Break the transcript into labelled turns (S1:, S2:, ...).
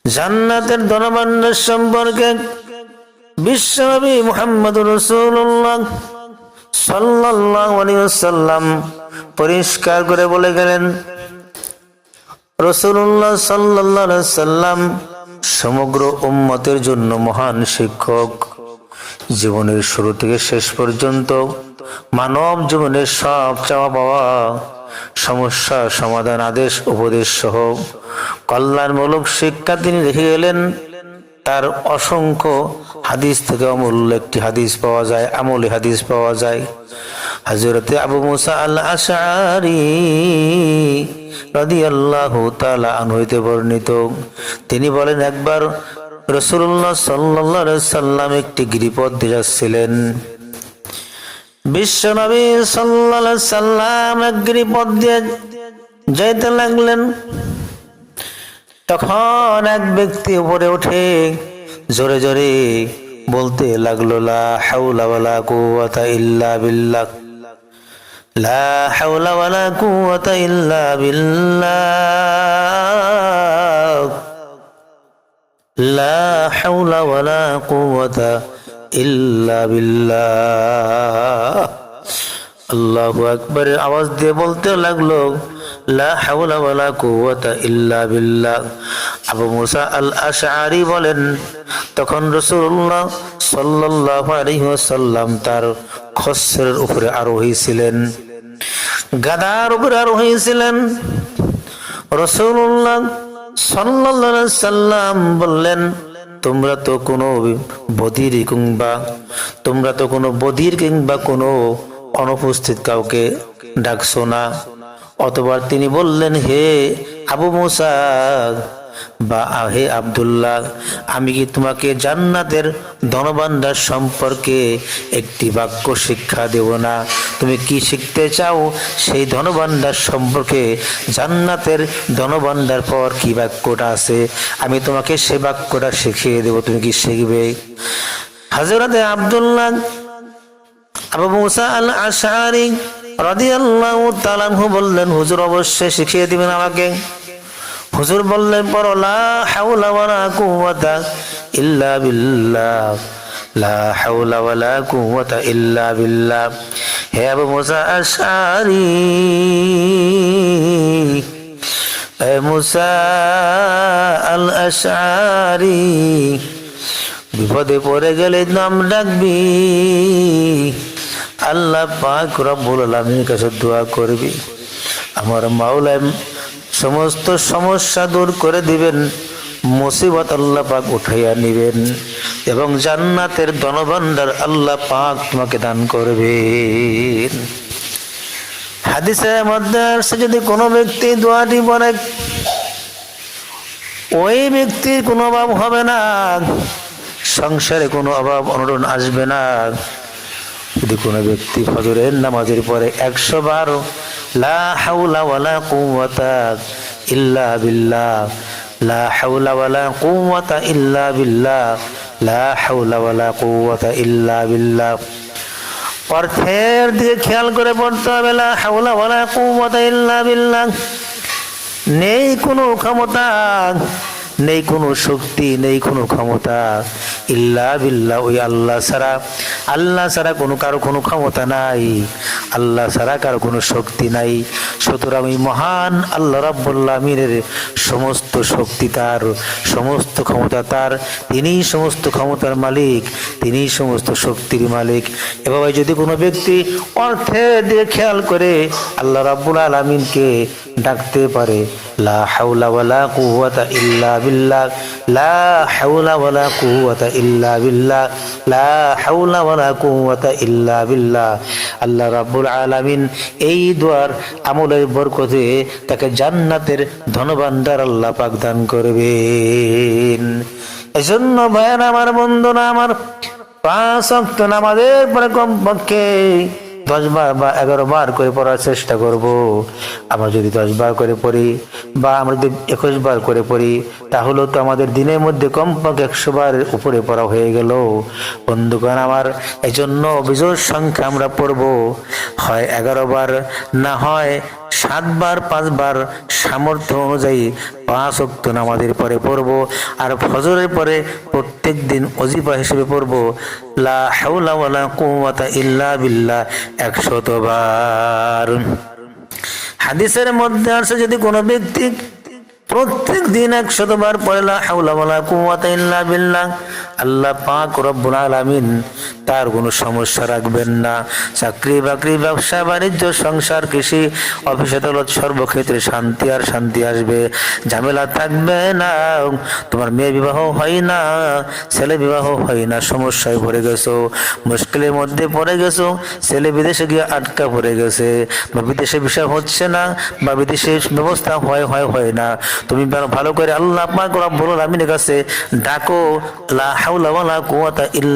S1: জান্নাতের ধনভাণ্ডার সম্পর্কে বিশ্বনবী মুহাম্মদুর রাসূলুল্লাহ সাল্লাল্লাহু আলাইহি ওয়াসাল্লাম পরিষ্কার করে বলে গেলেন। রাসূলুল্লাহ সাল্লাল্লাহু আলাইহি ওয়াসাল্লাম সমগ্র উম্মতের জন্য মহান শিক্ষক। জীবনের শুরু থেকে শেষ পর্যন্ত মানব জীবনের সব চাওয়া পাওয়া, সমস্যা সমাধান, আদেশ উপদেশ সহ কল্যাণমূলক শিক্ষা তিনি রেখে গেলেন। তার অসংখ্য হাদিস থেকে অমূল্য একটি হাদিস পাওয়া যায়, আমলি হাদিস পাওয়া যায়। হযরতে আবু মুসা আল আশআরী রাদিয়াল্লাহু তাআলা আনহু হতে বর্ণিত, তিনি বলেন, একবার রাসূলুল্লাহ সাল্লাল্লাহু আলাইহি সাল্লাম একটি গিরিপথ দিয়ে যাচ্ছিলেন। বিশ্বনবী সাল্লাল্লাহু আলাইহি সাল্লাম এক গিরিপথ দিয়ে যাইতে লাগলেন। তখন এক ব্যক্তি উপরে উঠে জোরে জোরে বলতে লাগলো, লা হাওলা ওয়ালা কুওয়াতা ইল্লা বিল্লাহ, লা হাওলা ওয়ালা কুওয়াতা ইল্লা বিল্লাহ, লা হাওলা ওয়ালা কুওয়াতা ইল্লা বিল্লাহ। আল্লাহু আকবার আওয়াজ দিয়ে বলতে লাগলো, লা হাওলা ওয়ালা কুওয়াতা ইল্লা বিল্লাহ। আবু মুসা আল আশআরী বলেন, তখন রাসূলুল্লাহ সাল্লাল্লাহু আলাইহি ওয়াসাল্লাম তার খচ্চরের উপরে আরোহী ছিলেন, গাধার উপরে আরোহী ছিলেন। রাসূলুল্লাহ সাল্লাল্লাহু আলাইহি ওয়াসাল্লাম বললেন, তোমরা তো কোনো বধির কিংবা কোনো অনুপস্থিত কাউকে ডাকছো না। অতঃপর তিনি বললেন, হে আবু মুসা বা হে আব্দুল্লাহ, আমি কি তোমাকে জান্নাতের ধনভাণ্ডার সম্পর্কে একটি বাক্য শিক্ষা দেব না? তুমি কি শিখতে চাও? সেই ধনভাণ্ডার সম্পর্কে, জান্নাতের ধনভাণ্ডার পর কি বাক্যটা আছে, আমি তোমাকে সে বাক্যটা শিখিয়ে দেব, তুমি কি শিখবে? হযরতে আব্দুল্লাহ আবু মুসা আল আশআরী রাদিয়াল্লাহু তাআলা আনহু বললেন, হুজুর অবশ্যই শিখিয়ে দিবেন আমাকে। হুজুর বললেন, পড়ো, লা হাওলা ওয়ালা কুওয়াতা ইল্লা বিল্লাহ, লা হাওলা ওয়ালা কুওয়াতা ইল্লা বিল্লাহ। হে আবু মুসা আশআরী, হে মুসা আল আশআরী, বিপদে পড়ে গেলে নাম ডাকবি, আল্লাহ পাক রব্বুল আলামিনের কাছে দোয়া করবি, আমার মাওলা সমস্ত সমস্যা দূর করে দিবেন, মুসিবত আল্লাহ পাক উঠাইয়া নিবেন এবং জান্নাতের ধনভাণ্ডার আল্লাহ পাক তোমাকে দান করবেন। হাদিসের মধ্যে আসছে, যদি কোনো ব্যক্তি দোয়াটি পড়ে, ওই ব্যক্তির কোনো অভাব হবে না, সংসারে কোনো অভাব অনটন আসবে না। যদি কোনো ব্যক্তি ফজরের নামাজের পরে 100 বার লা হাওলা ওয়ালা কুওয়াতা ইল্লা বিল্লাহ, লা হাওলা ওয়ালা কুওয়াতা ইল্লা বিল্লাহ, লা হাওলা ওয়ালা কুওয়াতা ইল্লা বিল্লাহ, অর্থের দিকে খেয়াল করে পড়তে হবে। লা হাওলা ওয়ালা কুওয়াতা ইল্লা বিল্লাহ, নেই কোনো ক্ষমতা, নেই কোনো শক্তি, নেই কোনো ক্ষমতা, ইল্লা বিল্লাহ, ওই আল্লাহ ছাড়া, আল্লাহ ছাড়া কারো কোনো ক্ষমতা নাই, আল্লাহ ছাড়া কারো কোনো শক্তি নাই। সুতরাং ওই মহান আল্লাহ রাব্বুল আলামিনের সমস্ত শক্তি তার, সমস্ত ক্ষমতা তার, তিনিই সমস্ত ক্ষমতার মালিক, তিনিই সমস্ত শক্তির মালিক। এভাবে যদি কোনো ব্যক্তি অর্থের দিকে খেয়াল করে আল্লাহ রাব্বুল আলামিনকে ডাকতে পারে, লা হাওলা ওয়ালা কুওয়াতা ইল্লা বিল্লাহ, লা হাওলা ওয়ালা কুওয়াতা ইল্লা বিল্লাহ, লা হাওলা ওয়ালা কুওয়াতা ইল্লা বিল্লাহ, আল্লাহ রাব্বুল আলামিন এই দোয়ার আমলের বরকতে তাকে জান্নাতের ধনভাণ্ডার আল্লাহ পাক দান করবেন। এজন্য ভাইয়েরা আমার, বন্ধুরা আমার, 5 ওয়াক্ত নামাজের পরে কমপক্ষে 10 বার বা 11 বার করে পড়ার চেষ্টা করব। আমরা যদি 10 বার করে পড়ি বা আমরা যদি 21 বার করে পড়ি, তাহলে তো আমাদের দিনের মধ্যে কমপক্ষে 100 বারের উপরে পড়া হয়ে গেল। বন্ধুগণ আমার, এই জন্য বিজোড় সংখ্যা আমরা পড়ব, হয় 11 বার, না হয় 7 বার 5 বার সামর্থ্য অনুযায়ী 5 ওয়াক্ত নামাজের পরে পড়ব, আর ফজরের পরে প্রত্যেক দিন ওজিফা হিসেবে পড়ব লা হাওলা ওয়ালা কুওয়াতা ইল্লা বিল্লাহ 100 বার। হাদিসের মধ্যে আছে যদি কোনো ব্যক্তি প্রত্যেক দিন 100 বার পড়ে লা হাওলা ওয়ালা কুওয়াতা ইল্লা বিল্লাহ, আল্লাহ পাক রব্বুল আলামিন তার কোনো সমস্যা রাখবেন না। চাকরি বাকরি, ব্যবসা বাণিজ্য, সংসার, কৃষি, অফিস আদালত সর্বক্ষেত্রে শান্তি আর শান্তি আসবে, ঝামেলা থাকবে না। তোমার মেয়ে বিবাহ হয় না, ছেলে বিবাহ হয় না, সমস্যায় পড়ে গেছো, মুশকিলের মধ্যে পড়ে গেছো, ছেলে বিদেশে গিয়ে আটকা পড়ে গেছে, বা বিদেশে বিষয় হচ্ছে না, বা বিদেশে ব্যবস্থা হয় না, তুমি ভালো করে আল্লাহ পাক রব্বুল আলামিনের কাছে ডাকো লা হাওলা ওয়ালা কুওয়াতা ইল্লা